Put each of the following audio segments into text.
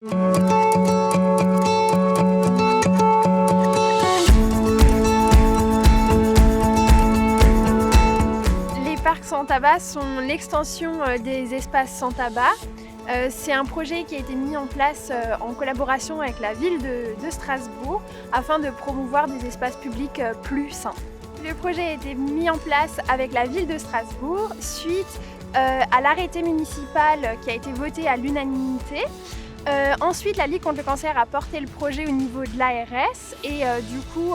Les parcs sans tabac sont l'extension des espaces sans tabac. C'est un projet qui a été mis en place en collaboration avec la ville de Strasbourg afin de promouvoir des espaces publics plus sains. Le projet a été mis en place avec la ville de Strasbourg suite à l'arrêté municipal qui a été voté à l'unanimité. Ensuite, la Ligue contre le cancer a porté le projet au niveau de l'ARS et du coup,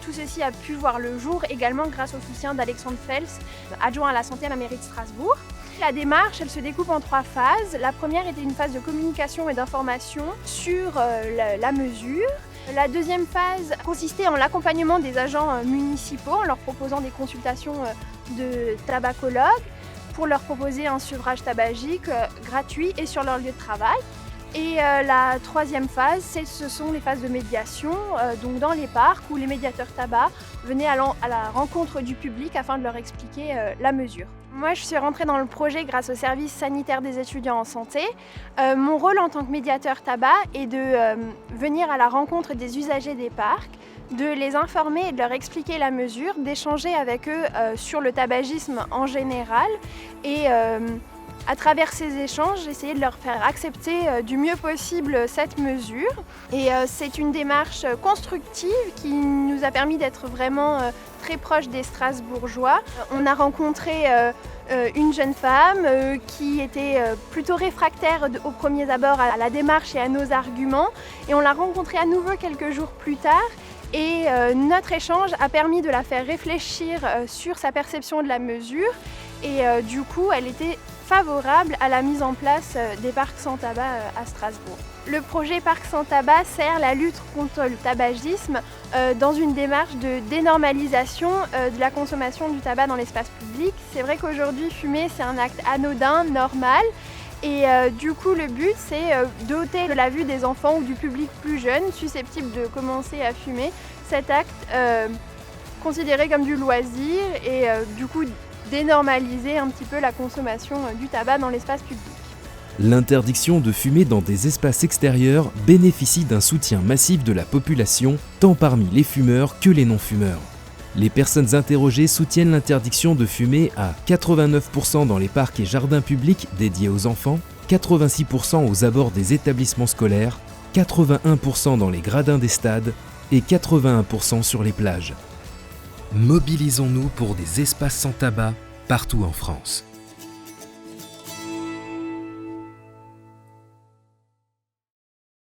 tout ceci a pu voir le jour également grâce au soutien d'Alexandre Fels, adjoint à la santé à la mairie de Strasbourg. La démarche, elle se découpe en 3 phases. La première était une phase de communication et d'information sur la mesure. La deuxième phase consistait en l'accompagnement des agents municipaux en leur proposant des consultations de tabacologues pour leur proposer un sevrage tabagique gratuit et sur leur lieu de travail. Et la troisième phase, ce sont les phases de médiation, donc dans les parcs où les médiateurs tabac venaient à la rencontre du public afin de leur expliquer la mesure. Moi, je suis rentrée dans le projet grâce au service sanitaire des étudiants en santé. Mon rôle en tant que médiateur tabac est de venir à la rencontre des usagers des parcs, de les informer et de leur expliquer la mesure, d'échanger avec eux sur le tabagisme en général et à travers ces échanges, j'essayais de leur faire accepter du mieux possible cette mesure. Et c'est une démarche constructive qui nous a permis d'être vraiment très proches des Strasbourgeois. On a rencontré une jeune femme qui était plutôt réfractaire aux premiers abords à la démarche et à nos arguments. Et on l'a rencontrée à nouveau quelques jours plus tard. Et notre échange a permis de la faire réfléchir sur sa perception de la mesure. Et du coup, elle était favorable à la mise en place des parcs sans tabac à Strasbourg. Le projet Parcs sans tabac sert la lutte contre le tabagisme dans une démarche de dénormalisation de la consommation du tabac dans l'espace public. C'est vrai qu'aujourd'hui, fumer, c'est un acte anodin, normal. Et du coup, le but, c'est d'ôter de la vue des enfants ou du public plus jeune susceptible de commencer à fumer cet acte considéré comme du loisir et du coup dénormaliser un petit peu la consommation du tabac dans l'espace public. L'interdiction de fumer dans des espaces extérieurs bénéficie d'un soutien massif de la population, tant parmi les fumeurs que les non-fumeurs. Les personnes interrogées soutiennent l'interdiction de fumer à 89% dans les parcs et jardins publics dédiés aux enfants, 86% aux abords des établissements scolaires, 81% dans les gradins des stades et 81% sur les plages. Mobilisons-nous pour des espaces sans tabac partout en France.